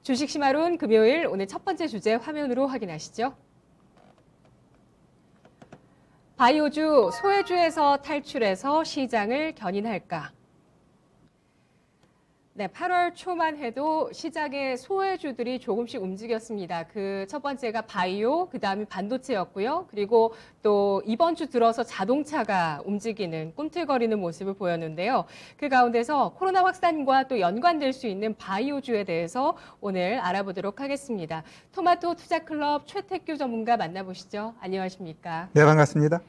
주식시마론 금요일 오늘 첫 번째 주제 화면으로 확인하시죠. 바이오주 소외주에서 탈출해서 시장을 견인할까? 네, 8월 초만 해도 시장의 소외주들이 조금씩 움직였습니다. 그 첫 번째가 바이오, 그 다음이 반도체였고요. 그리고 또 이번 주 들어서 자동차가 움직이는 꿈틀거리는 모습을 보였는데요. 그 가운데서 코로나 확산과 또 연관될 수 있는 바이오주에 대해서 오늘 알아보도록 하겠습니다. 토마토 투자클럽 최태규 전문가 만나보시죠. 안녕하십니까? 네, 반갑습니다.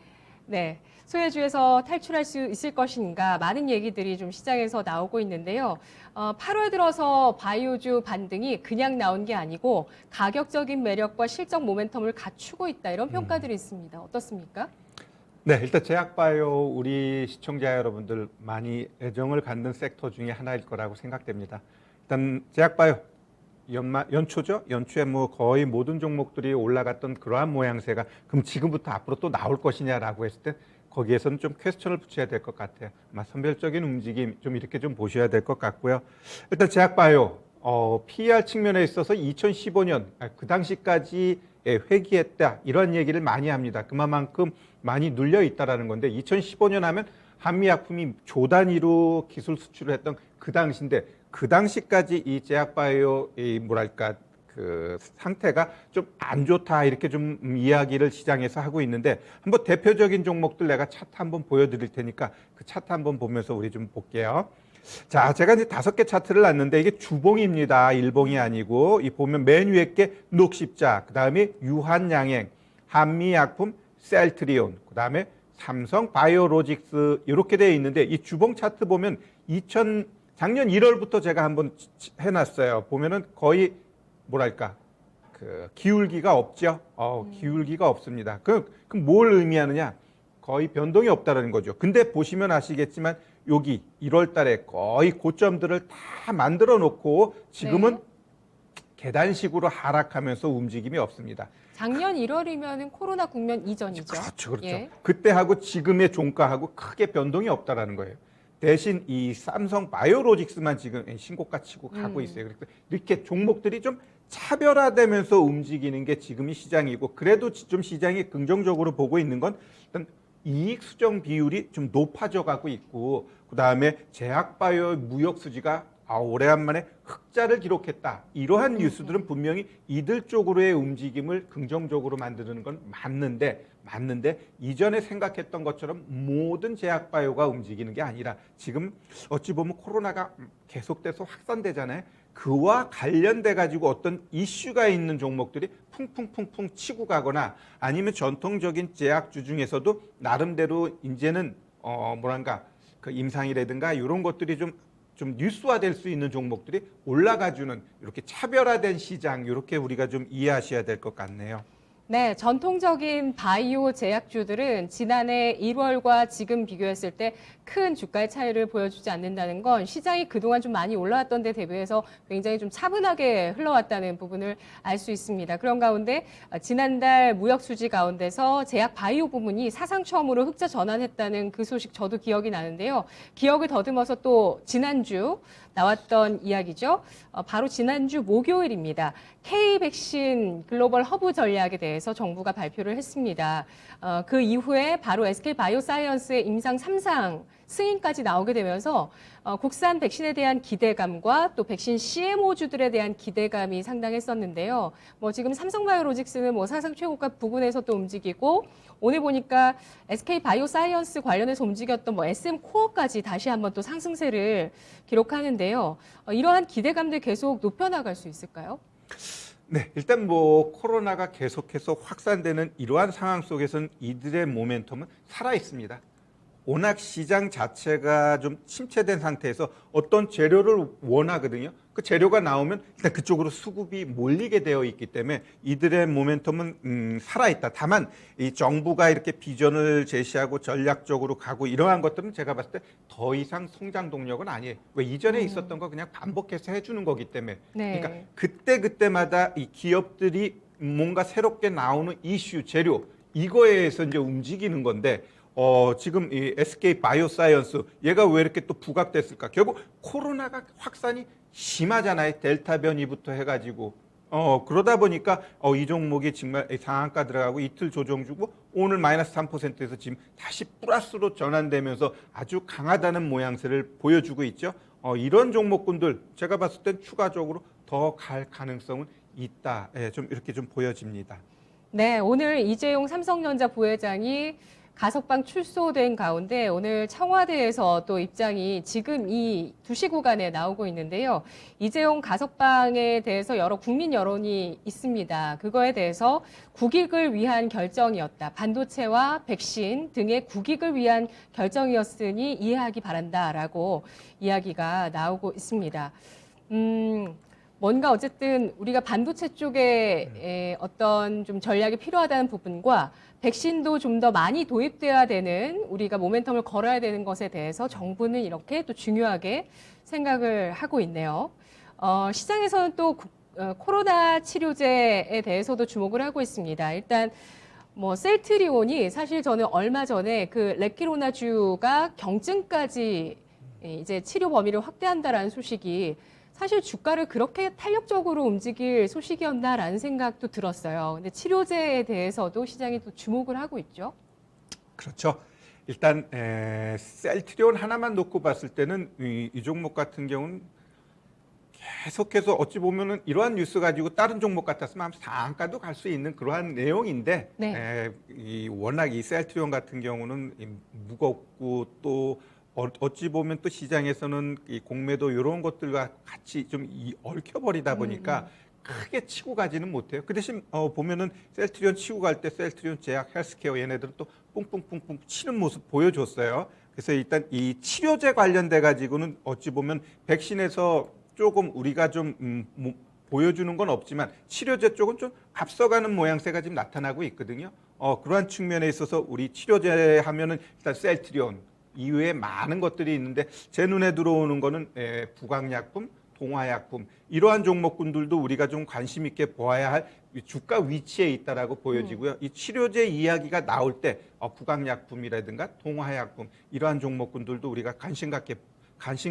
네, 소외주에서 탈출할 수 있을 것인가 많은 얘기들이 좀 시장에서 나오고 있는데요. 8월 들어서 바이오주 반등이 그냥 나온 게 아니고 가격적인 매력과 실적 모멘텀을 갖추고 있다 이런 평가들이 있습니다. 어떻습니까? 네, 일단 제약바이오 우리 시청자 여러분들 많이 애정을 갖는 섹터 중에 하나일 거라고 생각됩니다. 일단 제약바이오 연초죠? 연초에 뭐 거의 모든 종목들이 올라갔던 그러한 모양새가 그럼 지금부터 앞으로 또 나올 것이냐라고 했을 때 거기에서는 좀 퀘스천을 붙여야 될 것 같아요. 아마 선별적인 움직임 좀 이렇게 좀 보셔야 될 것 같고요. 일단 제약바이오 PER 측면에 있어서 2015년 그 당시까지 회귀했다 이런 얘기를 많이 합니다. 그만큼 많이 눌려 있다라는 건데 2015년 하면 한미약품이 조 단위로 기술 수출을 했던 그 당시인데 그 당시까지 이 제약바이오 뭐랄까 그 상태가 좀 안 좋다 이렇게 좀 이야기를 시장에서 하고 있는데 한번 대표적인 종목들 내가 차트 한번 보여드릴 테니까 그 차트 한번 보면서 우리 좀 볼게요. 자, 제가 이제 5개 차트를 놨는데 이게 주봉입니다. 일봉이 아니고 이 보면 맨 위에 게 녹십자, 그 다음에 유한양행, 한미약품, 셀트리온, 그 다음에 삼성 바이오로직스 이렇게 되어 있는데 이 주봉 차트 보면 작년 1월부터 제가 한번 해놨어요. 보면은 거의 뭐랄까 그 기울기가 없죠. 기울기가 없습니다. 그럼 뭘 의미하느냐? 거의 변동이 없다는 거죠. 근데 보시면 아시겠지만 여기 1월 달에 거의 고점들을 다 만들어 놓고 지금은 네. 계단식으로 하락하면서 움직임이 없습니다. 작년 1월이면 코로나 국면 이전이죠. 그렇죠. 예. 그때하고 지금의 종가하고 크게 변동이 없다라는 거예요. 대신 이 삼성 바이오로직스만 지금 신고가 치고 가고 있어요. 그래서 이렇게 종목들이 좀 차별화되면서 움직이는 게 지금이 시장이고 그래도 좀 시장이 긍정적으로 보고 있는 건 일단 이익 수정 비율이 좀 높아져 가고 있고 그다음에 제약바이오 무역 수지가 오래간만에 흑자를 기록했다. 이러한 뉴스들은 분명히 이들 쪽으로의 움직임을 긍정적으로 만드는 건 맞는데 이전에 생각했던 것처럼 모든 제약바이오가 움직이는 게 아니라 지금 어찌 보면 코로나가 계속돼서 확산되잖아요. 그와 관련돼 가지고 어떤 이슈가 있는 종목들이 풍풍 치고 가거나 아니면 전통적인 제약주 중에서도 나름대로 이제는 뭐랄까 그 임상이라든가 이런 것들이 좀 뉴스화될 수 있는 종목들이 올라가주는 이렇게 차별화된 시장 이렇게 우리가 좀 이해하셔야 될 것 같네요. 네, 전통적인 바이오 제약주들은 지난해 1월과 지금 비교했을 때 큰 주가의 차이를 보여주지 않는다는 건 시장이 그동안 좀 많이 올라왔던 데 대비해서 굉장히 좀 차분하게 흘러왔다는 부분을 알 수 있습니다. 그런 가운데 지난달 무역 수지 가운데서 제약 바이오 부문이 사상 처음으로 흑자 전환했다는 그 소식 저도 기억이 나는데요. 기억을 더듬어서 또 지난주 나왔던 이야기죠. 바로 지난주 목요일입니다. K-백신 글로벌 허브 전략에 대해서 정부가 발표를 했습니다. 그 이후에 바로 SK바이오사이언스의 임상 3상 승인까지 나오게 되면서 국산 백신에 대한 기대감과 또 백신 CMO주들에 대한 기대감이 상당했었는데요. 지금 삼성바이오로직스는 사상 최고가 부근에서 또 움직이고 오늘 보니까 SK바이오사이언스 관련해서 움직였던 SM코어까지 다시 한번 또 상승세를 기록하는데요. 이러한 기대감들 계속 높여나갈 수 있을까요? 네, 일단 코로나가 계속해서 확산되는 이러한 상황 속에서는 이들의 모멘텀은 살아 있습니다. 워낙 시장 자체가 좀 침체된 상태에서 어떤 재료를 원하거든요. 그 재료가 나오면 일단 그쪽으로 수급이 몰리게 되어 있기 때문에 이들의 모멘텀은 살아있다. 다만 이 정부가 이렇게 비전을 제시하고 전략적으로 가고 이러한 것들은 제가 봤을 때 더 이상 성장 동력은 아니에요. 왜 이전에 있었던 거 그냥 반복해서 해주는 거기 때문에. 네. 그러니까 그때마다 이 기업들이 뭔가 새롭게 나오는 이슈, 재료 이거에 의해서 이제 움직이는 건데 지금 이 SK 바이오사이언스 얘가 왜 이렇게 또 부각됐을까? 결국 코로나가 확산이 심하잖아요. 델타 변이부터 해가지고 그러다 보니까 이 종목이 정말 상한가 들어가고 이틀 조정 주고 오늘 마이너스 3%에서 지금 다시 플러스로 전환되면서 아주 강하다는 모양새를 보여주고 있죠. 이런 종목군들 제가 봤을 땐 추가적으로 더 갈 가능성은 있다. 예, 좀 이렇게 좀 보여집니다. 네, 오늘 이재용 삼성전자 부회장이 가석방 출소된 가운데 오늘 청와대에서 또 입장이 지금 이 2시 구간에 나오고 있는데요. 이재용 가석방에 대해서 여러 국민 여론이 있습니다. 그거에 대해서 국익을 위한 결정이었다. 반도체와 백신 등의 국익을 위한 결정이었으니 이해하기 바란다라고 이야기가 나오고 있습니다. 뭔가 어쨌든 우리가 반도체 쪽에 어떤 좀 전략이 필요하다는 부분과 백신도 좀 더 많이 도입돼야 되는 우리가 모멘텀을 걸어야 되는 것에 대해서 정부는 이렇게 또 중요하게 생각을 하고 있네요. 시장에서는 또 코로나 치료제에 대해서도 주목을 하고 있습니다. 일단 뭐 셀트리온이 사실 저는 얼마 전에 그 레키로나주가 경증까지 이제 치료 범위를 확대한다라는 소식이 사실 주가를 그렇게 탄력적으로 움직일 소식이었나라는 생각도 들었어요. 근데 치료제에 대해서도 시장이 또 주목을 하고 있죠. 그렇죠. 일단 셀트리온 하나만 놓고 봤을 때는 이 종목 같은 경우는 계속해서 어찌 보면은 이러한 뉴스 가지고 다른 종목 같았으면 아마 상한가도 갈 수 있는 그러한 내용인데 네. 워낙 이 셀트리온 같은 경우는 무겁고 또 어찌 보면 또 시장에서는 이 공매도 이런 것들과 같이 좀 얽혀버리다 보니까 크게 치고 가지는 못해요. 그 대신 보면은 셀트리온 치고 갈 때 셀트리온 제약 헬스케어 얘네들은 또 뿡뿡뿡뿡 치는 모습 보여줬어요. 그래서 일단 이 치료제 관련돼 가지고는 어찌 보면 백신에서 조금 우리가 좀 보여주는 건 없지만 치료제 쪽은 좀 앞서가는 모양새가 지금 나타나고 있거든요. 그러한 측면에 있어서 우리 치료제 하면은 일단 셀트리온 이외에 많은 것들이 있는데 제 눈에 들어오는 거는 부강약품, 동화약품 이러한 종목군들도 우리가 좀 관심 있게 보아야 할 주가 위치에 있다라고 보여지고요. 이 치료제 이야기가 나올 때 부강약품이라든가 동화약품 이러한 종목군들도 우리가 관심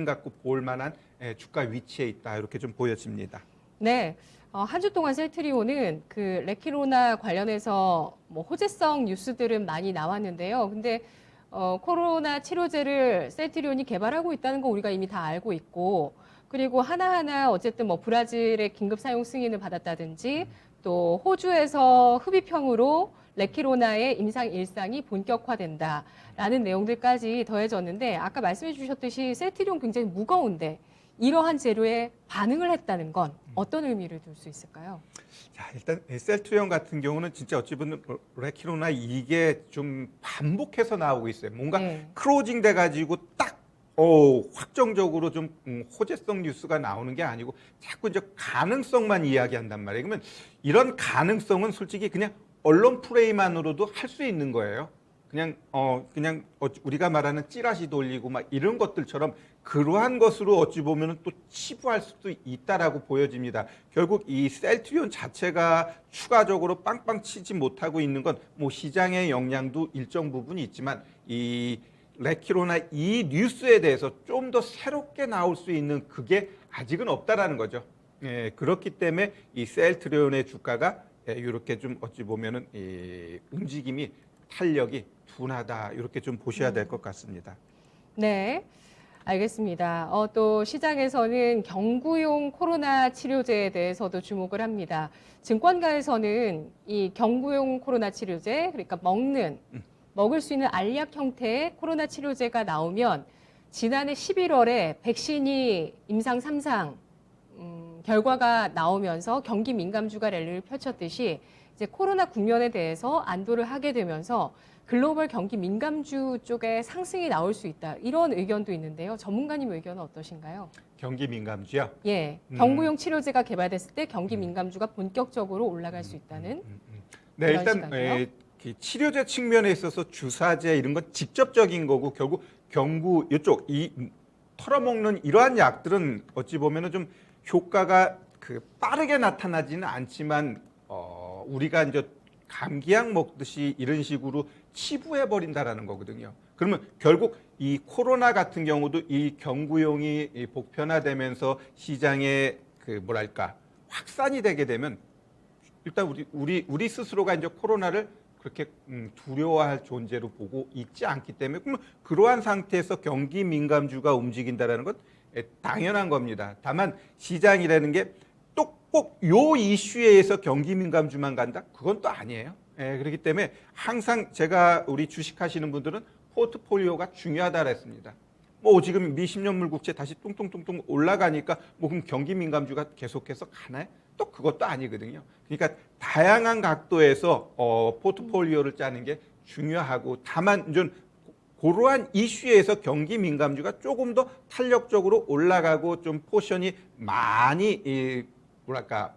갖고 볼 만한 주가 위치에 있다 이렇게 좀 보여집니다. 네. 한 주 동안 셀트리온은 그 레키로나 관련해서 뭐 호재성 뉴스들은 많이 나왔는데요. 근데 코로나 치료제를 셀트리온이 개발하고 있다는 거 우리가 이미 다 알고 있고, 그리고 하나하나 어쨌든 뭐 브라질의 긴급 사용 승인을 받았다든지 또 호주에서 흡입형으로 레키로나의 임상 일상이 본격화된다라는 내용들까지 더해졌는데 아까 말씀해 주셨듯이 셀트리온 굉장히 무거운데 이러한 재료에 반응을 했다는 건 어떤 의미를 둘 수 있을까요? 자, 일단 셀트리온 같은 경우는 진짜 어찌 보면 레키로나 이게 좀 반복해서 나오고 있어요. 뭔가 네. 크로징 돼가지고 딱 확정적으로 좀 호재성 뉴스가 나오는 게 아니고 자꾸 이제 가능성만 이야기한단 말이에요. 그러면 이런 가능성은 솔직히 그냥 언론 프레임만으로도 할 수 있는 거예요. 그냥 우리가 말하는 찌라시 돌리고 막 이런 것들처럼 그러한 것으로 어찌 보면은 또 치부할 수도 있다라고 보여집니다. 결국 이 셀트리온 자체가 추가적으로 빵빵 치지 못하고 있는 건 뭐 시장의 영향도 일정 부분이 있지만 이 레키로나 이 뉴스에 대해서 좀 더 새롭게 나올 수 있는 그게 아직은 없다라는 거죠. 예, 그렇기 때문에 이 셀트리온의 주가가 이렇게 좀 어찌 보면은 이 움직임이 탄력이 둔하다 이렇게 좀 보셔야 될 것 같습니다. 네. 알겠습니다. 또 시장에서는 경구용 코로나 치료제에 대해서도 주목을 합니다. 증권가에서는 이 경구용 코로나 치료제, 그러니까 먹을 수 있는 알약 형태의 코로나 치료제가 나오면 지난해 11월에 백신이 임상 3상 결과가 나오면서 경기 민감주가 랠리를 펼쳤듯이 이제 코로나 국면에 대해서 안도를 하게 되면서 글로벌 경기 민감주 쪽에 상승이 나올 수 있다. 이런 의견도 있는데요. 전문가님 의견은 어떠신가요? 경기 민감주요? 예. 경구용 치료제가 개발됐을 때 경기 민감주가 본격적으로 올라갈 수 있다는 네, 그런 일단 시각이요? 치료제 측면에 있어서 주사제 이런 건 직접적인 거고 결국 경구 이쪽 이 털어먹는 이러한 약들은 어찌 보면은 좀 효과가 빠르게 나타나지는 않지만 우리가 이제 감기약 먹듯이 이런 식으로 치부해 버린다라는 거거든요. 그러면 결국 이 코로나 같은 경우도 이 경구용이 이 보편화되면서 시장에 그 뭐랄까 확산이 되게 되면 일단 우리 스스로가 이제 코로나를 그렇게 두려워할 존재로 보고 있지 않기 때문에 그러면 그러한 상태에서 경기 민감주가 움직인다라는 건 당연한 겁니다. 다만 시장이라는 게 또 꼭 요 이슈에 의해서 경기 민감주만 간다? 그건 또 아니에요. 그렇기 때문에 항상 제가 우리 주식하시는 분들은 포트폴리오가 중요하다고 했습니다. 뭐 지금 미 10년물 국채 다시 뚱뚱뚱뚱 올라가니까 뭐 그럼 경기 민감주가 계속해서 가나요? 또 그것도 아니거든요. 그러니까 다양한 각도에서 포트폴리오를 짜는 게 중요하고 다만 좀 그러한 이슈에서 경기 민감주가 조금 더 탄력적으로 올라가고 좀 포션이 많이 뭐랄까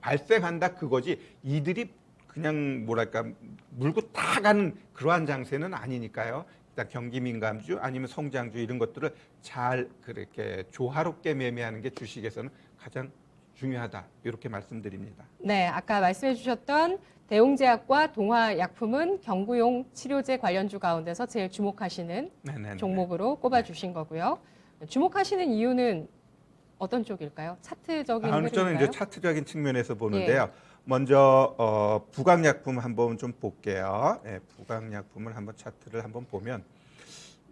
발생한다 그거지 이들이 그냥 뭐랄까 물고 다 가는 그러한 장세는 아니니까요. 일단 경기 민감주 아니면 성장주 이런 것들을 잘 그렇게 조화롭게 매매하는 게 주식에서는 가장 중요하다 이렇게 말씀드립니다. 네, 아까 말씀해 주셨던 대웅제약과 동화약품은 경구용 치료제 관련주 가운데서 제일 주목하시는 네네네. 종목으로 꼽아주신 거고요. 주목하시는 이유는 어떤 쪽일까요? 차트적인 저는 흐름인가요? 이제 차트적인 측면에서 보는데요. 먼저 부강약품 한번 좀 볼게요. 부강약품을 한번 차트를 한번 보면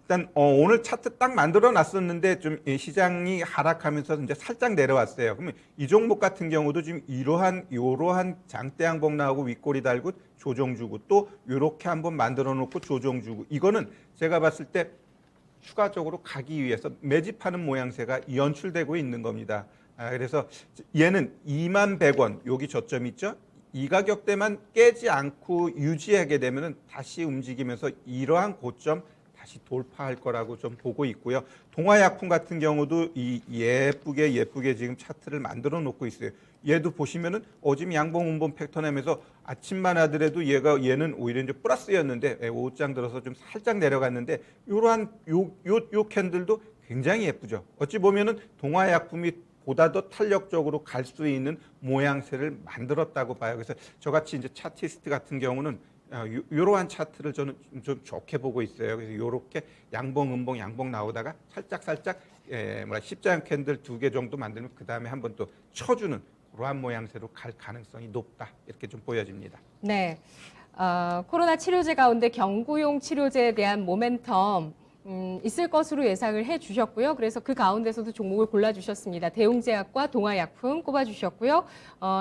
일단 오늘 차트 딱 만들어 놨었는데 좀 시장이 하락하면서 이제 살짝 내려왔어요. 그러면 이 종목 같은 경우도 지금 이러한 장대 양봉 나오고 윗꼬리 달고 조정 주고 또 이렇게 한번 만들어 놓고 조정 주고 이거는 제가 봤을 때 추가적으로 가기 위해서 매집하는 모양새가 연출되고 있는 겁니다. 그래서 얘는 21,100원 여기 저점 있죠? 이 가격대만 깨지 않고 유지하게 되면 다시 움직이면서 이러한 고점 다시 돌파할 거라고 좀 보고 있고요. 동화약품 같은 경우도 이 예쁘게 지금 차트를 만들어 놓고 있어요. 얘도 보시면은 지금 양봉 운봉 패턴하면서 아침만 하더라도 얘는 오히려 이제 플러스였는데 오후장 들어서 좀 살짝 내려갔는데 이러한 요 캔들도 굉장히 예쁘죠. 어찌 보면은 동화약품이 보다 더 탄력적으로 갈 수 있는 모양새를 만들었다고 봐요. 그래서 저같이 이제 차티스트 같은 경우는 이러한 차트를 저는 좀 좋게 보고 있어요. 그래서 이렇게 양봉, 음봉, 양봉 나오다가 살짝 십자형 캔들 2개 정도 만들면 그 다음에 한번 또 쳐주는 그러한 모양새로 갈 가능성이 높다 이렇게 좀 보여집니다. 네, 코로나 치료제 가운데 경구용 치료제에 대한 모멘텀 있을 것으로 예상을 해주셨고요. 그래서 그 가운데서도 종목을 골라주셨습니다. 대웅제약과 동화약품 꼽아주셨고요.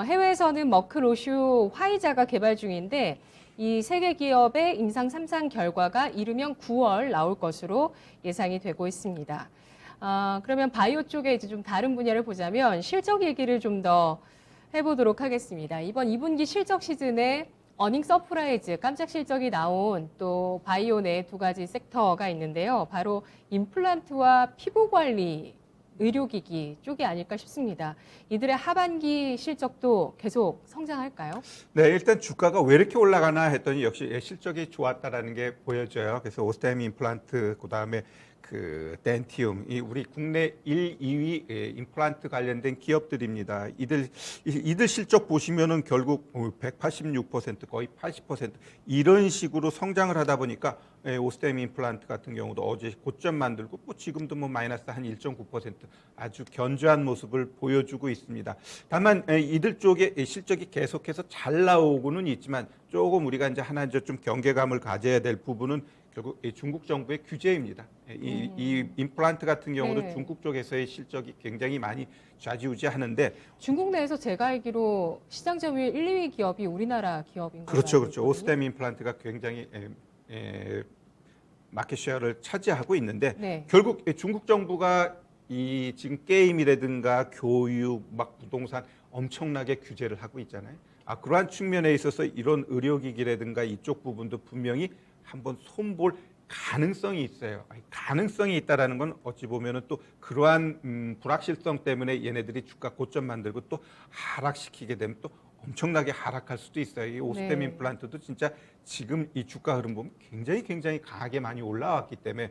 해외에서는 머크로슈 화이자가 개발 중인데 이 세계 기업의 임상 3상 결과가 이르면 9월 나올 것으로 예상이 되고 있습니다. 그러면 바이오 쪽에 이제 좀 다른 분야를 보자면 실적 얘기를 좀 더 해보도록 하겠습니다. 이번 2분기 실적 시즌에 어닝 서프라이즈, 깜짝 실적이 나온 또 바이오 내 두 가지 섹터가 있는데요. 바로 임플란트와 피부관리, 의료기기 쪽이 아닐까 싶습니다. 이들의 하반기 실적도 계속 성장할까요? 네, 일단 주가가 왜 이렇게 올라가나 했더니 역시 실적이 좋았다라는 게 보여져요. 그래서 오스테미 임플란트, 그다음에 그 덴티움, 이 우리 국내 1, 2위 임플란트 관련된 기업들입니다. 이들 실적 보시면은 결국 186% 거의 80% 이런 식으로 성장을 하다 보니까 오스테미 임플란트 같은 경우도 어제 고점 만들고 뭐 지금도 뭐 마이너스 한 1.9% 아주 견조한 모습을 보여주고 있습니다. 다만 이들 쪽에 실적이 계속해서 잘 나오고는 있지만 조금 우리가 이제 하나 좀 경계감을 가져야 될 부분은 결국 중국 정부의 규제입니다. 이 임플란트 같은 경우도 네. 중국 쪽에서의 실적이 굉장히 많이 좌지우지하는데 중국 내에서 제가 알기로 시장 점유율 1, 2위 기업이 우리나라 기업인 거죠. 그렇죠. 오스테미 임플란트가 굉장히 마켓 쉐어를 차지하고 있는데 네. 결국 중국 정부가 이 지금 게임이라든가 교육, 막 부동산 엄청나게 규제를 하고 있잖아요. 그러한 측면에 있어서 이런 의료기기라든가 이쪽 부분도 분명히 한번 손볼 가능성이 있어요. 가능성이 있다라는 건 어찌 보면은 또 그러한 불확실성 때문에 얘네들이 주가 고점 만들고 또 하락시키게 되면 또 엄청나게 하락할 수도 있어요. 이 오스템 네. 임플란트도 진짜 지금 이 주가 흐름 보면 굉장히 강하게 많이 올라왔기 때문에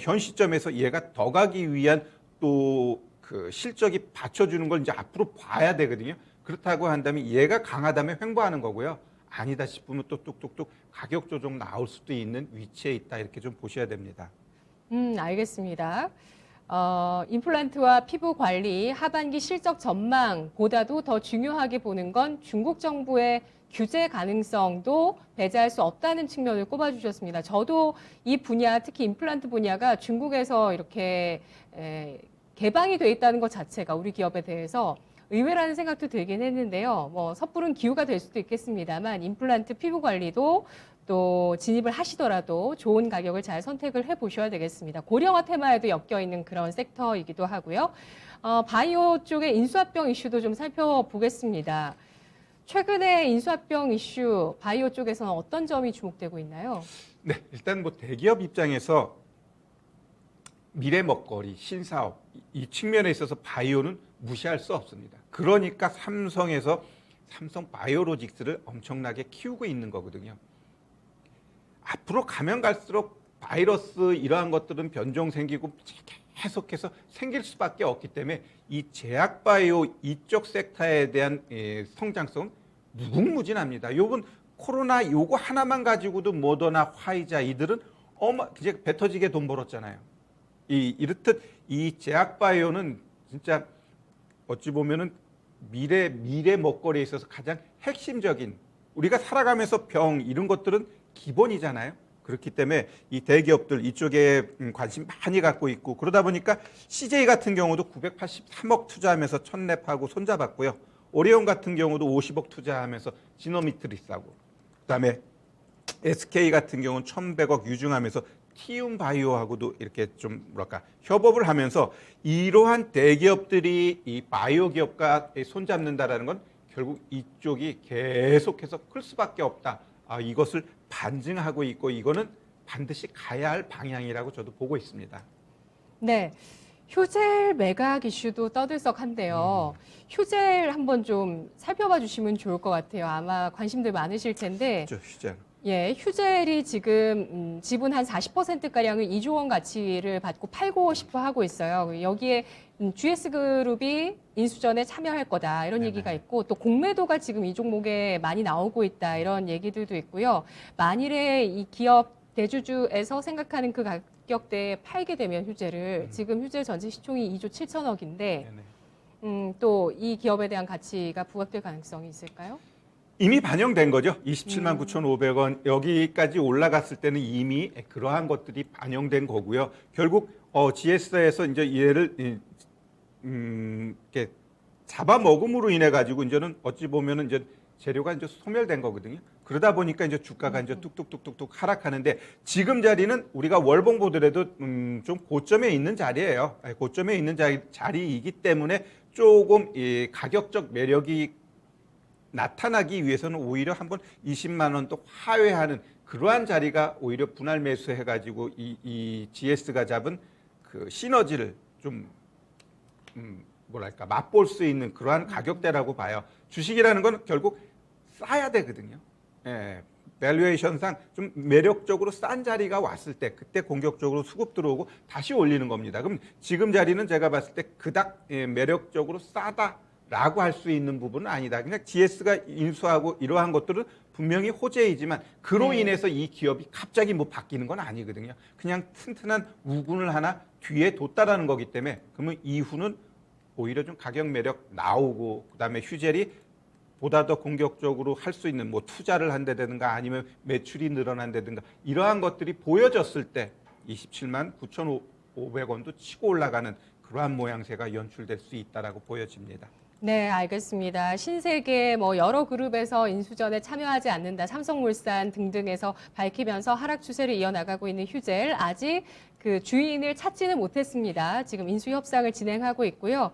현 시점에서 얘가 더 가기 위한 또 그 실적이 받쳐주는 걸 이제 앞으로 봐야 되거든요. 그렇다고 한다면 얘가 강하다면 횡보하는 거고요. 아니다 싶으면 또 뚝뚝뚝 가격 조정 나올 수도 있는 위치에 있다 이렇게 좀 보셔야 됩니다. 알겠습니다. 임플란트와 피부 관리, 하반기 실적 전망보다도 더 중요하게 보는 건 중국 정부의 규제 가능성도 배제할 수 없다는 측면을 꼽아주셨습니다. 저도 이 분야, 특히 임플란트 분야가 중국에서 이렇게 개방이 돼 있다는 것 자체가 우리 기업에 대해서 의외라는 생각도 들긴 했는데요. 뭐 섣부른 기우가 될 수도 있겠습니다만 임플란트 피부 관리도 또 진입을 하시더라도 좋은 가격을 잘 선택을 해보셔야 되겠습니다. 고령화 테마에도 엮여있는 그런 섹터이기도 하고요. 바이오 쪽의 인수합병 이슈도 좀 살펴보겠습니다. 최근에 인수합병 이슈, 바이오 쪽에서는 어떤 점이 주목되고 있나요? 네, 일단 뭐 대기업 입장에서 미래 먹거리, 신사업 이 측면에 있어서 바이오는 무시할 수 없습니다. 그러니까 삼성에서 삼성 바이오로직스를 엄청나게 키우고 있는 거거든요. 앞으로 가면 갈수록 바이러스 이러한 것들은 변종 생기고 계속해서 생길 수밖에 없기 때문에 이 제약바이오 이쪽 섹터에 대한 성장성 무궁무진합니다. 요번 코로나 요거 하나만 가지고도 모더나, 화이자 이들은 이제 배 터지게 돈 벌었잖아요. 이렇듯 이 제약바이오는 진짜 어찌 보면은 미래 먹거리에 있어서 가장 핵심적인 우리가 살아가면서 병 이런 것들은 기본이잖아요. 그렇기 때문에 이 대기업들 이쪽에 관심 많이 갖고 있고 그러다 보니까 CJ 같은 경우도 983억 투자하면서 첫랩하고 손잡았고요. 오리온 같은 경우도 50억 투자하면서 지노미트리스하고 그다음에 SK 같은 경우는 1,100억 유증하면서 티움 바이오하고도 이렇게 좀 뭐랄까 협업을 하면서 이러한 대기업들이 이 바이오 기업과 손잡는다라는 건 결국 이쪽이 계속해서 클 수밖에 없다. 이것을 반증하고 있고 이거는 반드시 가야 할 방향이라고 저도 보고 있습니다. 네. 휴젤 매각 이슈도 떠들썩한데요. 휴젤 한번 좀 살펴봐 주시면 좋을 것 같아요. 아마 관심들 많으실 텐데. 그렇죠, 휴젤. 예, 휴젤이 지금 지분 한 40%가량을 2조 원 가치를 받고 팔고 싶어 하고 있어요. 여기에 GS그룹이 인수전에 참여할 거다 이런 얘기가 있고 또 공매도가 지금 이 종목에 많이 나오고 있다 이런 얘기들도 있고요. 만일에 이 기업 대주주에서 생각하는 그 가격대에 팔게 되면 휴젤을 지금 휴젤 전체 시총이 2조 7천억인데 또 이 기업에 대한 가치가 부각될 가능성이 있을까요? 이미 반영된 거죠. 27만 9,500원 여기까지 올라갔을 때는 이미 그러한 것들이 반영된 거고요. 결국 GS에서 이제 얘를 이렇게 잡아먹음으로 인해 가지고 이제는 어찌 보면은 이제 재료가 이제 소멸된 거거든요. 그러다 보니까 이제 주가가 이제 뚝뚝뚝뚝뚝 하락하는데 지금 자리는 우리가 월봉 보더라도 좀 고점에 있는 자리예요. 고점에 있는 자리이기 때문에 조금 이 가격적 매력이 나타나기 위해서는 오히려 한번 20만 원 또 하회하는 그러한 자리가 오히려 분할 매수해가지고 이 GS가 잡은 그 시너지를 좀 뭐랄까 맛볼 수 있는 그러한 가격대라고 봐요. 주식이라는 건 결국 싸야 되거든요. 예, 밸류에이션상 좀 매력적으로 싼 자리가 왔을 때 그때 공격적으로 수급 들어오고 다시 올리는 겁니다. 그럼 지금 자리는 제가 봤을 때 그닥 매력적으로 싸다라고 할 수 있는 부분은 아니다. 그냥 GS가 인수하고 이러한 것들은 분명히 호재이지만 그로 인해서 이 기업이 갑자기 뭐 바뀌는 건 아니거든요. 그냥 튼튼한 우군을 하나 뒤에 뒀다라는 거기 때문에 그러면 이후는 오히려 좀 가격 매력 나오고 그다음에 휴젤이 보다 더 공격적으로 할 수 있는 뭐 투자를 한다든가 아니면 매출이 늘어난다든가 이러한 것들이 보여졌을 때 27만 9,500원도 치고 올라가는 그러한 모양새가 연출될 수 있다라고 보여집니다. 네, 알겠습니다. 신세계 뭐 여러 그룹에서 인수전에 참여하지 않는다, 삼성물산 등등에서 밝히면서 하락 추세를 이어나가고 있는 휴젤 아직 그 주인을 찾지는 못했습니다. 지금 인수 협상을 진행하고 있고요.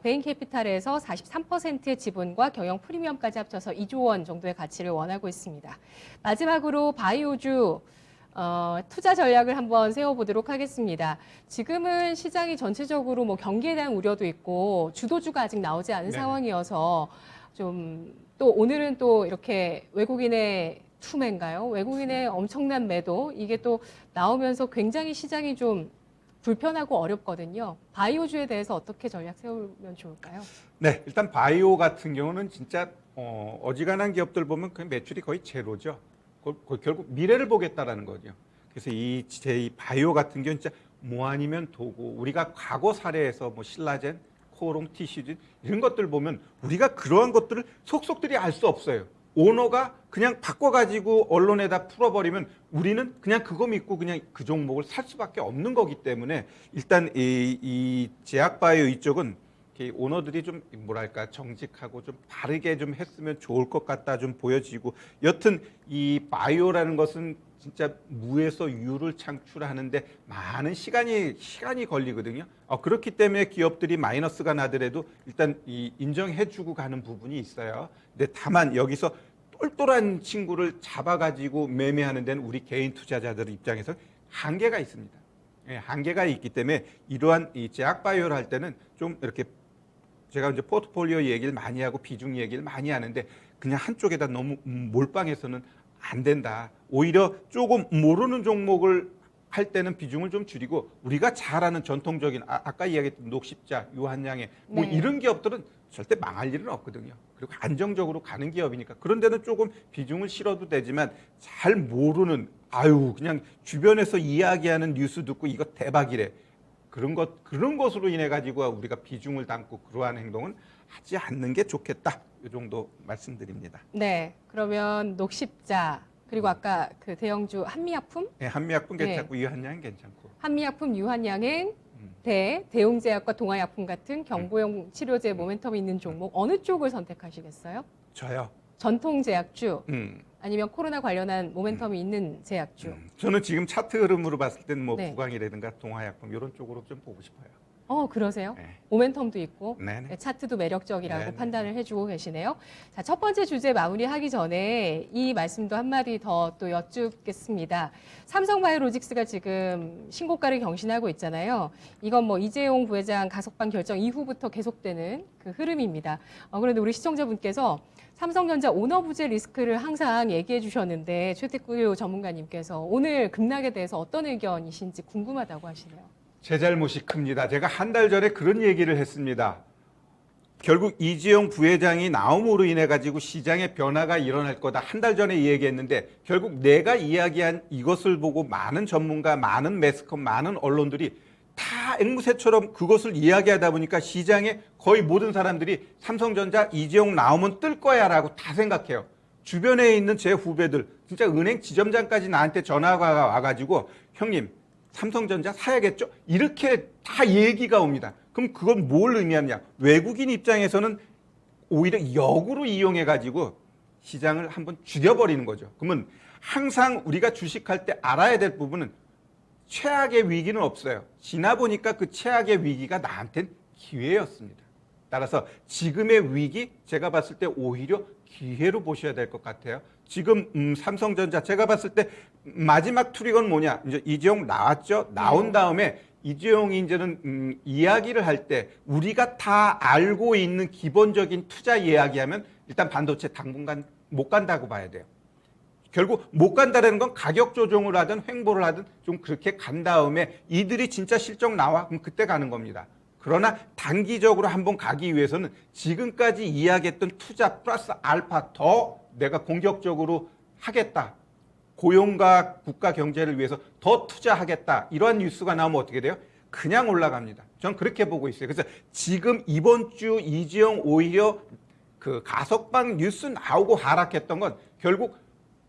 베인캐피탈에서 43%의 지분과 경영 프리미엄까지 합쳐서 2조 원 정도의 가치를 원하고 있습니다. 마지막으로 바이오주 투자 전략을 한번 세워보도록 하겠습니다. 지금은 시장이 전체적으로 뭐 경기에 대한 우려도 있고 주도주가 아직 나오지 않은 상황이어서 좀 또 오늘은 또 이렇게 외국인의 투매인가요? 외국인의 엄청난 매도 이게 또 나오면서 굉장히 시장이 좀 불편하고 어렵거든요. 바이오주에 대해서 어떻게 전략 세우면 좋을까요? 네, 일단 바이오 같은 경우는 진짜 어지간한 기업들 보면 그 매출이 거의 제로죠. 결국 미래를 보겠다라는 거죠. 그래서 이 바이오 같은 경우는 진짜 뭐 아니면 도구. 우리가 과거 사례에서 뭐 신라젠, 코오롱, TCG 이런 것들 보면 우리가 그러한 것들을 속속들이 알 수 없어요. 오너가 그냥 바꿔가지고 언론에다 풀어버리면 우리는 그냥 그거 믿고 그냥 그 종목을 살 수밖에 없는 거기 때문에 일단 이 제약바이오 이쪽은 오너들이 좀 뭐랄까 정직하고 좀 바르게 좀 했으면 좋을 것 같다 좀 보여지고, 여튼 이 바이오라는 것은 진짜 무에서 유를 창출하는데 많은 시간이 걸리거든요. 그렇기 때문에 기업들이 마이너스가 나더라도 일단 인정해주고 가는 부분이 있어요. 근데 다만 여기서 똘똘한 친구를 잡아가지고 매매하는 데는 우리 개인 투자자들 입장에서 한계가 있습니다. 예, 한계가 있기 때문에 이러한 이 제약바이오를 할 때는 좀 이렇게 제가 이제 포트폴리오 얘기를 많이 하고 비중 얘기를 많이 하는데 그냥 한쪽에다 너무 몰빵해서는 안 된다. 오히려 조금 모르는 종목을 할 때는 비중을 좀 줄이고 우리가 잘 아는 전통적인 아까 이야기했던 녹십자, 유한양의 뭐 네. 이런 기업들은 절대 망할 일은 없거든요. 그리고 안정적으로 가는 기업이니까 그런 데는 조금 비중을 실어도 되지만 잘 모르는 그냥 주변에서 이야기하는 뉴스 듣고 이거 대박이래. 그런 것으로 인해 가지고 우리가 비중을 담고 그러한 행동은 하지 않는 게 좋겠다. 이 정도 말씀드립니다. 네, 그러면 녹십자 그리고 아까 그 대형주 한미약품, 네, 한미약품 괜찮고 유한양 괜찮고. 한미약품, 유한양행, 대웅제약과 동아약품 같은 경보용 치료제 모멘텀이 있는 종목 어느 쪽을 선택하시겠어요? 저요. 전통제약주 아니면 코로나 관련한 모멘텀이 있는 제약주? 저는 지금 차트 흐름으로 봤을 때는 뭐 네. 구강이라든가 동아약품 이런 쪽으로 좀 보고 싶어요. 그러세요? 네. 모멘텀도 있고 네네. 네, 차트도 매력적이라고 네네. 판단을 해주고 계시네요. 자, 첫 번째 주제 마무리하기 전에 이 말씀도 한마디 더 또 여쭙겠습니다. 삼성바이오로직스가 지금 신고가를 경신하고 있잖아요. 이건 뭐 이재용 부회장 가석방 결정 이후부터 계속되는 그 흐름입니다. 그런데 우리 시청자분께서 삼성전자 오너부재 리스크를 항상 얘기해 주셨는데 최태구 전문가님께서 오늘 급락에 대해서 어떤 의견이신지 궁금하다고 하시네요. 제 잘못이 큽니다. 제가 한 달 전에 그런 얘기를 했습니다. 결국 이재용 부회장이 나옴으로 인해 가지고 시장에 변화가 일어날 거다. 한 달 전에 얘기했는데 결국 내가 이야기한 이것을 보고 많은 전문가, 많은 매스컴, 많은 언론들이 다 앵무새처럼 그것을 이야기하다 보니까 시장에 거의 모든 사람들이 삼성전자 이재용 나오면 뜰 거야라고 다 생각해요. 주변에 있는 제 후배들 진짜 은행 지점장까지 나한테 전화가 와가지고 형님 삼성전자 사야겠죠? 이렇게 다 얘기가 옵니다. 그럼 그건 뭘 의미하느냐? 외국인 입장에서는 오히려 역으로 이용해가지고 시장을 한번 죽여버리는 거죠. 그러면 항상 우리가 주식할 때 알아야 될 부분은 최악의 위기는 없어요. 지나 보니까 그 최악의 위기가 나한텐 기회였습니다. 따라서 지금의 위기 제가 봤을 때 오히려 기회로 보셔야 될 것 같아요. 지금 삼성전자 제가 봤을 때 마지막 트리거는 뭐냐? 이제 이재용 나왔죠. 나온 다음에 이재용이 이제는 이야기를 할 때 우리가 다 알고 있는 기본적인 투자 이야기하면 일단 반도체 당분간 못 간다고 봐야 돼요. 결국 못 간다는 건 가격 조정을 하든 횡보를 하든 좀 그렇게 간 다음에 이들이 진짜 실적 나와? 그럼 그때 가는 겁니다. 그러나 단기적으로 한번 가기 위해서는 지금까지 이야기했던 투자 플러스 알파 더 내가 공격적으로 하겠다. 고용과 국가 경제를 위해서 더 투자하겠다. 이러한 뉴스가 나오면 어떻게 돼요? 그냥 올라갑니다. 저는 그렇게 보고 있어요. 그래서 지금 이번 주 이재용 오히려 그 가석방 뉴스 나오고 하락했던 건 결국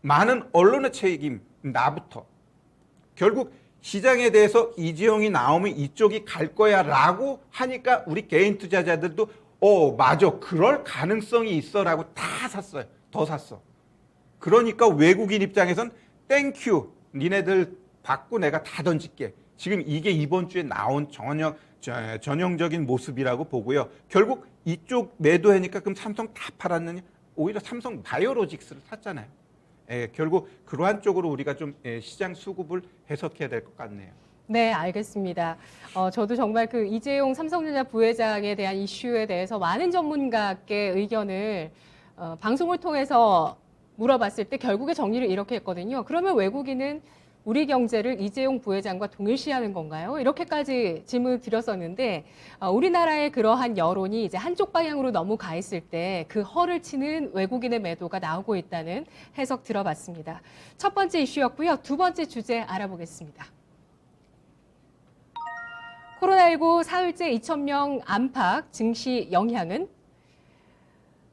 많은 언론의 책임, 나부터. 결국 시장에 대해서 이재용이 나오면 이쪽이 갈 거야 라고 하니까 우리 개인 투자자들도 맞아. 그럴 가능성이 있어 라고 다 샀어요. 더 샀어. 그러니까 외국인 입장에선 땡큐. 니네들 받고 내가 다 던질게. 지금 이게 이번 주에 나온 전형적인 모습이라고 보고요. 결국 이쪽 매도하니까 그럼 삼성 다 팔았느냐? 오히려 삼성 바이오로직스를 샀잖아요. 결국 그러한 쪽으로 우리가 좀 시장 수급을 해석해야 될 것 같네요. 네, 알겠습니다. 저도 정말 그 이재용 삼성전자 부회장에 대한 이슈에 대해서 많은 전문가께 의견을 방송을 통해서 물어봤을 때 결국에 정리를 이렇게 했거든요. 그러면 외국인은 우리 경제를 이재용 부회장과 동일시하는 건가요? 이렇게까지 질문을 드렸었는데 우리나라의 그러한 여론이 이제 한쪽 방향으로 너무 가 있을 때 그 허를 치는 외국인의 매도가 나오고 있다는 해석 들어봤습니다. 첫 번째 이슈였고요. 두 번째 주제 알아보겠습니다. 코로나19 사흘째 2,000명 안팎 증시 영향은?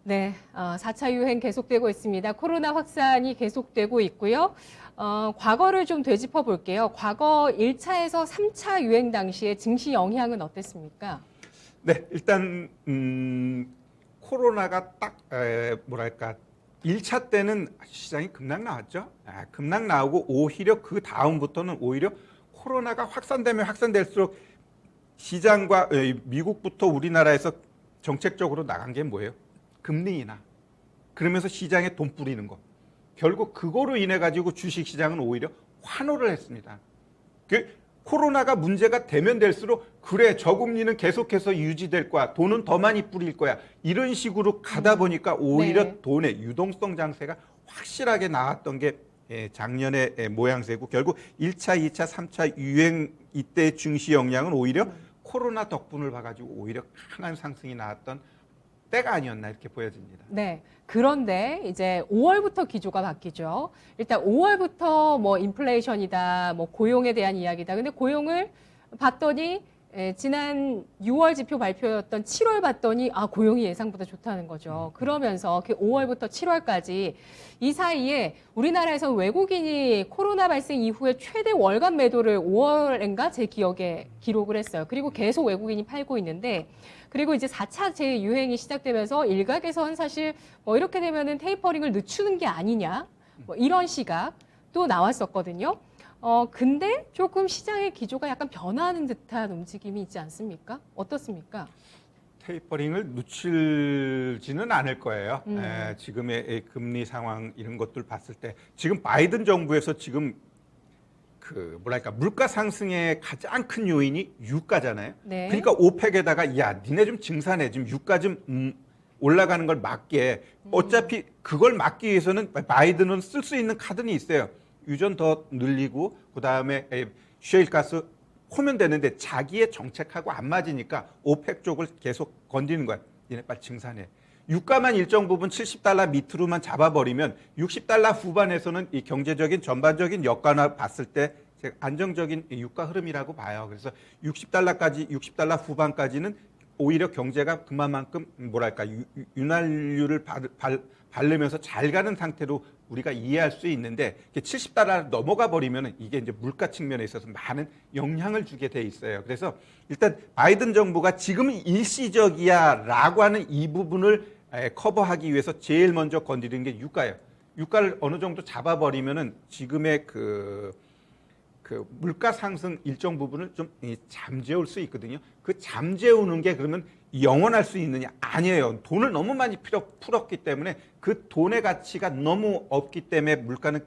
네, 4차 유행 계속되고 있습니다. 코로나 확산이 계속되고 있고요. 과거를 좀 되짚어 볼게요. 과거 1차에서 3차 유행 당시에 증시 영향은 어땠습니까? 네, 일단 코로나가 딱 뭐랄까 1차 때는 시장이 급락 나왔죠. 급락 나오고 오히려 그 다음부터는 오히려 코로나가 확산되면 확산될수록 시장과 미국부터 우리나라에서 정책적으로 나간 게 뭐예요? 금리 인하. 그러면서 시장에 돈 뿌리는 거. 결국 그거로 인해 가지고 주식 시장은 오히려 환호를 했습니다. 그 코로나가 문제가 되면 될수록 그래 저금리는 계속해서 유지될 거야. 돈은 더 많이 뿌릴 거야. 이런 식으로 가다 보니까 오히려 네. 돈의 유동성 장세가 확실하게 나왔던 게 작년의 모양새고 결국 1차, 2차, 3차 유행 이때 증시 영향은 오히려 코로나 덕분을 봐가지고 오히려 강한 상승이 나왔던 때가 아니었나 이렇게 보여집니다. 네. 그런데 이제 5월부터 기조가 바뀌죠. 일단 5월부터 뭐 인플레이션이다, 뭐 고용에 대한 이야기다. 근데 고용을 봤더니 지난 6월 지표 발표였던 7월 봤더니 고용이 예상보다 좋다는 거죠. 그러면서 그 5월부터 7월까지 이 사이에 우리나라에서 외국인이 코로나 발생 이후에 최대 월간 매도를 5월인가 제 기억에 기록을 했어요. 그리고 계속 외국인이 팔고 있는데 그리고 이제 4차 재유행이 시작되면서 일각에선 사실 뭐 이렇게 되면은 테이퍼링을 늦추는 게 아니냐 뭐 이런 시각도 나왔었거든요. 근데 조금 시장의 기조가 약간 변화하는 듯한 움직임이 있지 않습니까? 어떻습니까? 테이퍼링을 늦추지는 않을 거예요. 지금의 금리 상황 이런 것들 봤을 때 지금 바이든 정부에서 지금 그 뭐랄까 물가 상승의 가장 큰 요인이 유가잖아요. 네. 그러니까 오펙에다가 야 니네 좀 증산해 지금 유가 좀 올라가는 걸 막게 어차피 그걸 막기 위해서는 바이든은 쓸 수 있는 카드는 있어요. 유전 더 늘리고 그다음에 셰일가스 호면 되는데 자기의 정책하고 안 맞으니까 오펙 쪽을 계속 건드리는 거야. 얘네 빨리 증산해. 유가만 일정 부분 70달러 밑으로만 잡아버리면 60달러 후반에서는 이 경제적인 전반적인 여건을 봤을 때 안정적인 유가 흐름이라고 봐요. 그래서 60달러 후반까지는 오히려 경제가 그만큼 뭐랄까 윤활유를 바르면서 잘 가는 상태로 우리가 이해할 수 있는데 70달러 넘어가 버리면 이게 이제 물가 측면에 있어서 많은 영향을 주게 돼 있어요. 그래서 일단 바이든 정부가 지금은 일시적이야라고 하는 이 부분을 커버하기 위해서 제일 먼저 건드리는 게 유가예요. 유가를 어느 정도 잡아버리면은 지금의 그 물가 상승 일정 부분을 좀 잠재울 수 있거든요. 그 잠재우는 게 그러면 영원할 수 있느냐? 아니에요. 돈을 너무 많이 풀었기 때문에 그 돈의 가치가 너무 없기 때문에 물가는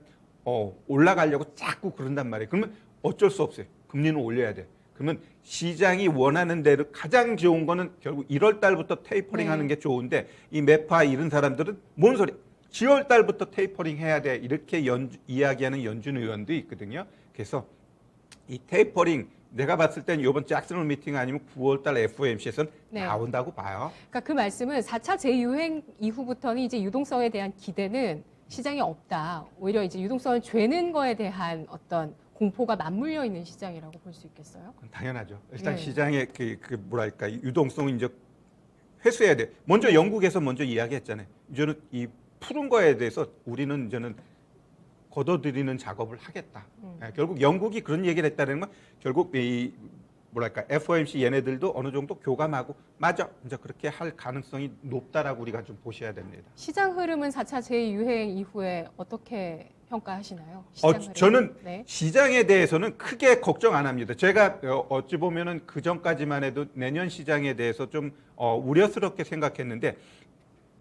올라가려고 자꾸 그런단 말이에요. 그러면 어쩔 수 없어요. 금리는 올려야 돼. 그러면 시장이 원하는 대로 가장 좋은 거는 결국 1월 달부터 테이퍼링 하는 게 좋은데 이 매파 이런 사람들은 뭔 소리? 10월 달부터 테이퍼링 해야 돼. 이렇게 이야기하는 연준 의원도 있거든요. 그래서 이 테이퍼링 내가 봤을 땐 이번 잭슨 홀 미팅 아니면 9월 달 FOMC에서는 나온다고 봐요. 그러니까 그 말씀은 4차 재유행 이후부터는 이제 유동성에 대한 기대는 시장에 없다. 오히려 이제 유동성을 죄는 거에 대한 어떤 공포가 맞물려 있는 시장이라고 볼 수 있겠어요? 그건 당연하죠. 일단 네. 시장의 그 뭐랄까 유동성을 이제 회수해야 돼. 먼저 영국에서 먼저 이야기했잖아요. 이제는 이 푸른 거에 대해서 우리는 이제는 걷어들이는 작업을 하겠다. 결국 영국이 그런 얘기를 했다는 건 결국 이 뭐랄까 FOMC 얘네들도 어느 정도 교감하고 맞아. 이제 그렇게 할 가능성이 높다라고 우리가 좀 보셔야 됩니다. 시장 흐름은 4차 재유행 이후에 어떻게 평가하시나요? 시장 흐름. 저는 네. 시장에 대해서는 크게 걱정 안 합니다. 제가 어찌 보면은 그 전까지만 해도 내년 시장에 대해서 좀 우려스럽게 생각했는데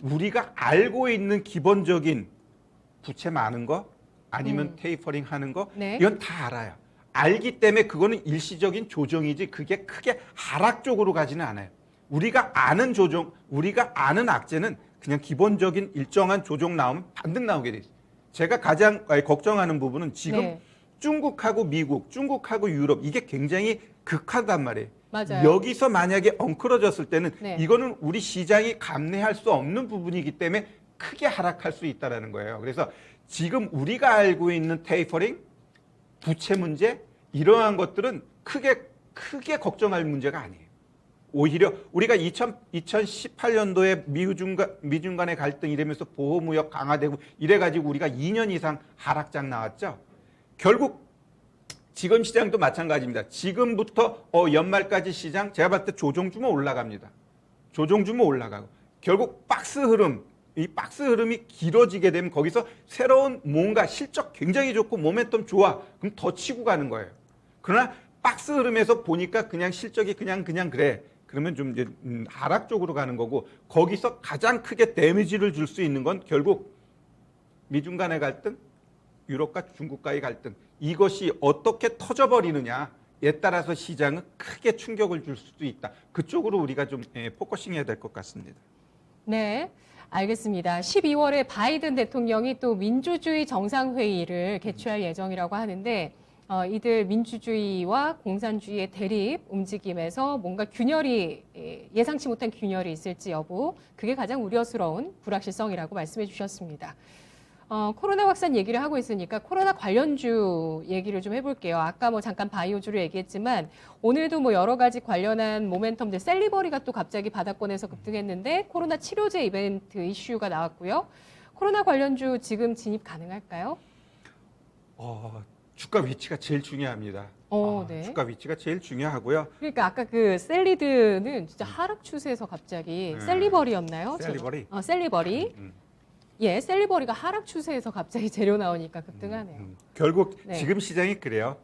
우리가 알고 있는 기본적인 부채 많은 거 아니면 테이퍼링 하는 거 네. 이건 다 알아요. 알기 때문에 그거는 일시적인 조정이지 그게 크게 하락 쪽으로 가지는 않아요. 우리가 아는 조정, 우리가 아는 악재는 그냥 기본적인 일정한 조정 나오면 반등 나오게 돼 있어요. 제가 가장 걱정하는 부분은 지금 네. 중국하고 미국, 중국하고 유럽 이게 굉장히 극하단 말이에요. 맞아요. 여기서 만약에 엉클어졌을 때는 네. 이거는 우리 시장이 감내할 수 없는 부분이기 때문에 크게 하락할 수 있다는 거예요. 그래서 지금 우리가 알고 있는 테이퍼링, 부채 문제 이러한 것들은 크게 걱정할 문제가 아니에요. 오히려 우리가 2018년도에 미중 간의 갈등 이러면서 보호무역 강화되고 이래가지고 우리가 2년 이상 하락장 나왔죠. 결국 지금 시장도 마찬가지입니다. 지금부터 연말까지 시장 제가 봤을 때 조정주면 올라갑니다. 조정주면 올라가고 결국 이 박스 흐름이 길어지게 되면 거기서 새로운 뭔가 실적 굉장히 좋고 모멘텀 좋아. 그럼 더 치고 가는 거예요. 그러나 박스 흐름에서 보니까 그냥 실적이 그냥 그래. 그러면 좀 이제 하락 쪽으로 가는 거고 거기서 가장 크게 데미지를 줄 수 있는 건 결국 미중 간의 갈등, 유럽과 중국과의 갈등 이것이 어떻게 터져버리느냐에 따라서 시장은 크게 충격을 줄 수도 있다. 그쪽으로 우리가 좀 포커싱해야 될 것 같습니다. 네, 알겠습니다. 12월에 바이든 대통령이 또 민주주의 정상회의를 개최할 예정이라고 하는데 이들 민주주의와 공산주의의 대립 움직임에서 뭔가 예상치 못한 균열이 있을지 여부 그게 가장 우려스러운 불확실성이라고 말씀해 주셨습니다. 코로나 확산 얘기를 하고 있으니까 코로나 관련주 얘기를 좀 해볼게요. 아까 뭐 잠깐 바이오주를 얘기했지만 오늘도 뭐 여러 가지 관련한 모멘텀들 셀리버리가 또 갑자기 바닥권에서 급등했는데 코로나 치료제 이벤트 이슈가 나왔고요. 코로나 관련주 지금 진입 가능할까요? 주가 위치가 제일 중요합니다. 네. 주가 위치가 제일 중요하고요. 그러니까 아까 그 셀리드는 진짜 하락 추세에서 갑자기 셀리버리였나요? 셀리버리? 셀리버리. 예, 셀리버리가 하락 추세에서 갑자기 재료 나오니까 급등하네요. 결국 네. 지금 시장이 그래요.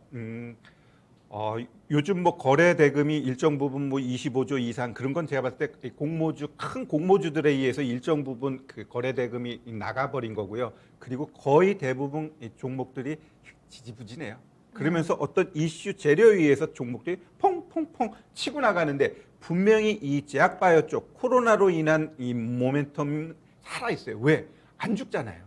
요즘 뭐 거래 대금이 일정 부분 뭐 25조 이상 그런 건 제가 봤을 때 큰 공모주들에 의해서 일정 부분 그 거래 대금이 나가버린 거고요. 그리고 거의 대부분 이 종목들이 지지부진해요. 그러면서 어떤 이슈 재료에 의해서 종목들이 퐁퐁퐁 치고 나가는데 분명히 이 제약바이오 쪽 코로나로 인한 이 모멘텀 살아있어요. 왜? 안 죽잖아요.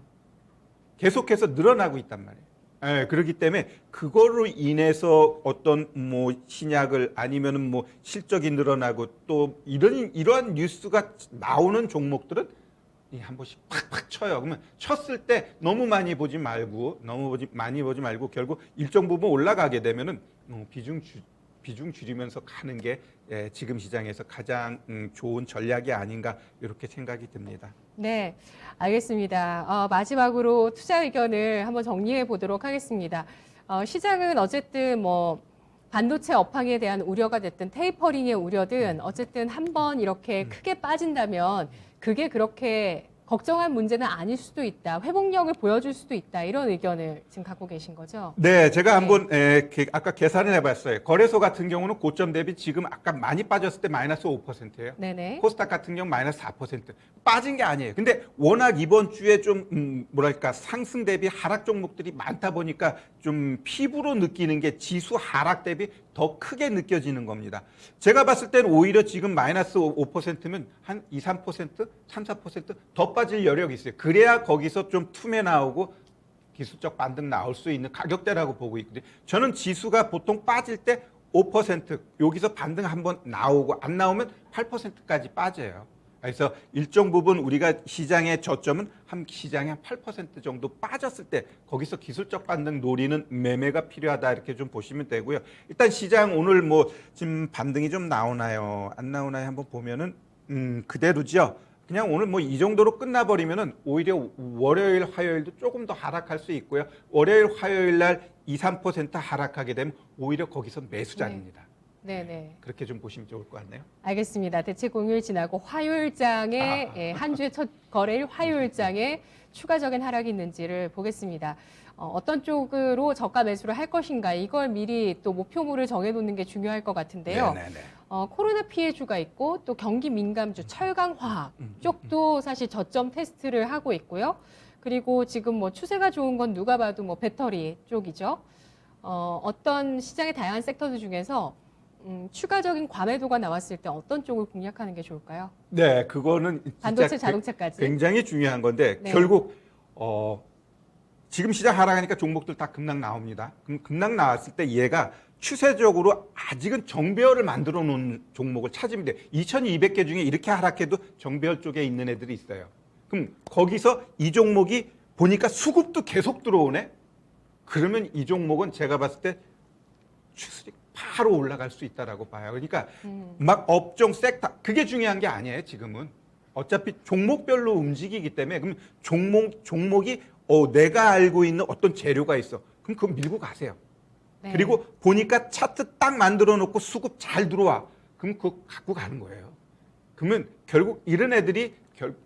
계속해서 늘어나고 있단 말이에요. 그렇기 때문에 그거로 인해서 어떤 뭐 신약을 아니면은 뭐 실적이 늘어나고 또 이러한 뉴스가 나오는 종목들은 한 번씩 팍팍 쳐요. 그러면 쳤을 때 너무 많이 보지 말고 결국 일정 부분 올라가게 되면은 비중 줄이면서 가는 게 지금 시장에서 가장 좋은 전략이 아닌가 이렇게 생각이 듭니다. 네, 알겠습니다. 마지막으로 투자 의견을 한번 정리해 보도록 하겠습니다. 시장은 어쨌든 뭐 반도체 업황에 대한 우려가 됐든 테이퍼링의 우려든 어쨌든 한번 이렇게 크게 빠진다면 그게 그렇게 걱정할 문제는 아닐 수도 있다. 회복력을 보여줄 수도 있다. 이런 의견을 지금 갖고 계신 거죠? 네, 제가 한번 아까 계산을 해봤어요. 거래소 같은 경우는 고점 대비 지금 아까 많이 빠졌을 때 마이너스 5%예요. 네네. 코스닥 같은 경우 마이너스 4%. 빠진 게 아니에요. 근데 워낙 이번 주에 좀 상승 대비 하락 종목들이 많다 보니까 좀 피부로 느끼는 게 지수 하락 대비 더 크게 느껴지는 겁니다. 제가 봤을 때는 오히려 지금 마이너스 5%면 한 2, 3%, 3, 4%더 빠질 여력이 있어요. 그래야 거기서 좀 틈에 나오고 기술적 반등 나올 수 있는 가격대라고 보고 있거든요. 저는 지수가 보통 빠질 때 5% 여기서 반등 한번 나오고 안 나오면 8%까지 빠져요. 그래서 일정 부분 우리가 시장의 저점은 시장의 한 8% 정도 빠졌을 때 거기서 기술적 반등 노리는 매매가 필요하다 이렇게 좀 보시면 되고요. 일단 시장 오늘 뭐 지금 반등이 좀 나오나요? 안 나오나요? 한번 보면은 그대로죠. 그냥 오늘 뭐 이 정도로 끝나버리면은 오히려 월요일, 화요일도 조금 더 하락할 수 있고요. 월요일, 화요일 날 2, 3% 하락하게 되면 오히려 거기서 매수장입니다. 네네. 그렇게 좀 보시면 좋을 것 같네요. 알겠습니다. 대체 공휴일 지나고 화요일장에 한 주의 첫 거래일 화요일장에 추가적인 하락이 있는지를 보겠습니다. 어떤 쪽으로 저가 매수를 할 것인가 이걸 미리 또 목표물을 정해놓는 게 중요할 것 같은데요. 네네네. 코로나 피해주가 있고 또 경기 민감주 철강화학 쪽도 사실 저점 테스트를 하고 있고요. 그리고 지금 뭐 추세가 좋은 건 누가 봐도 뭐 배터리 쪽이죠. 어떤 시장의 다양한 섹터들 중에서 추가적인 과매도가 나왔을 때 어떤 쪽을 공략하는 게 좋을까요? 네, 그거는 진짜 반도체, 자동차까지. 굉장히 중요한 건데 네. 결국 지금 시장 하락하니까 종목들 다 급락 나옵니다. 그럼 급락 나왔을 때 얘가 추세적으로 아직은 정배열을 만들어 놓은 종목을 찾으면 돼요. 2200개 중에 이렇게 하락해도 정배열 쪽에 있는 애들이 있어요. 그럼 거기서 이 종목이 보니까 수급도 계속 들어오네? 그러면 이 종목은 제가 봤을 때 추세가 바로 올라갈 수 있다라고 봐요. 그러니까 막 업종 섹터 그게 중요한 게 아니에요. 지금은 어차피 종목별로 움직이기 때문에 그럼 종목이 내가 알고 있는 어떤 재료가 있어. 그럼 그거 밀고 가세요. 네. 그리고 보니까 차트 딱 만들어 놓고 수급 잘 들어와. 그럼 그거 갖고 가는 거예요. 그러면 결국 이런 애들이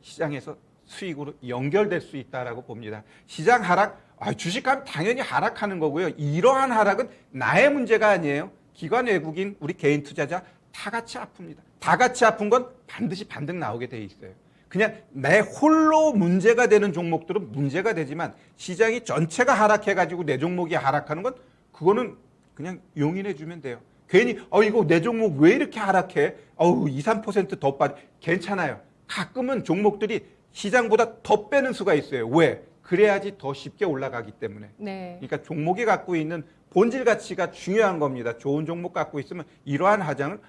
시장에서 수익으로 연결될 수 있다라고 봅니다. 시장 하락, 주식하면 당연히 하락하는 거고요. 이러한 하락은 나의 문제가 아니에요. 기관 외국인, 우리 개인 투자자 다 같이 아픕니다. 다 같이 아픈 건 반드시 반등 나오게 돼 있어요. 그냥 내 홀로 문제가 되는 종목들은 문제가 되지만 시장이 전체가 하락해가지고 내 종목이 하락하는 건 그거는 그냥 용인해 주면 돼요. 괜히 이거 내 종목 왜 이렇게 하락해? 2, 3% 더 빠져. 괜찮아요. 가끔은 종목들이 시장보다 더 빼는 수가 있어요. 왜? 그래야지 더 쉽게 올라가기 때문에. 네. 그러니까 종목이 갖고 있는 본질 가치가 중요한 겁니다. 좋은 종목 갖고 있으면 이러한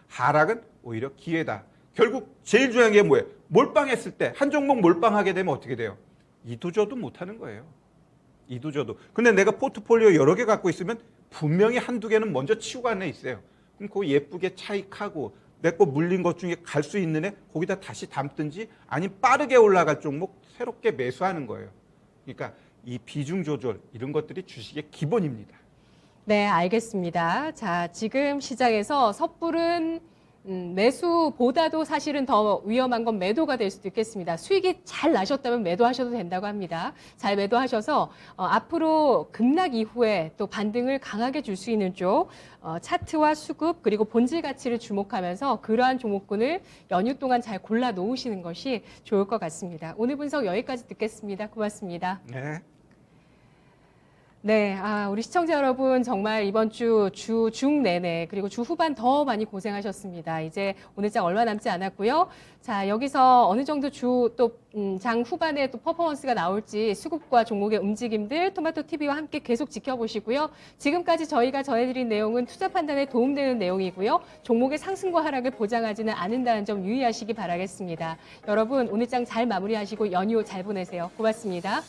하락은 오히려 기회다. 결국 제일 중요한 게 뭐예요? 몰빵했을 때 한 종목 몰빵하게 되면 어떻게 돼요? 이도저도 못하는 거예요. 이도저도. 근데 내가 포트폴리오 여러 개 갖고 있으면 분명히 한두 개는 먼저 치우고 간 애 있어요. 그럼 그거 예쁘게 차익하고 내 거 물린 것 중에 갈 수 있는 애 거기다 다시 담든지 아니면 빠르게 올라갈 종목 새롭게 매수하는 거예요. 그러니까 이 비중 조절 이런 것들이 주식의 기본입니다. 네, 알겠습니다. 자, 지금 시장에서 섣부른 매수보다도 사실은 더 위험한 건 매도가 될 수도 있겠습니다. 수익이 잘 나셨다면 매도하셔도 된다고 합니다. 잘 매도하셔서 앞으로 급락 이후에 또 반등을 강하게 줄 수 있는 쪽 차트와 수급 그리고 본질 가치를 주목하면서 그러한 종목군을 연휴 동안 잘 골라 놓으시는 것이 좋을 것 같습니다. 오늘 분석 여기까지 듣겠습니다. 고맙습니다. 네. 네, 우리 시청자 여러분 정말 이번 주 중 내내 그리고 주 후반 더 많이 고생하셨습니다. 이제 오늘장 얼마 남지 않았고요. 자, 여기서 어느 정도 장 후반에 또 퍼포먼스가 나올지 수급과 종목의 움직임들 토마토 TV와 함께 계속 지켜보시고요. 지금까지 저희가 전해드린 내용은 투자 판단에 도움되는 내용이고요. 종목의 상승과 하락을 보장하지는 않는다는 점 유의하시기 바라겠습니다. 여러분 오늘장 잘 마무리하시고 연휴 잘 보내세요. 고맙습니다.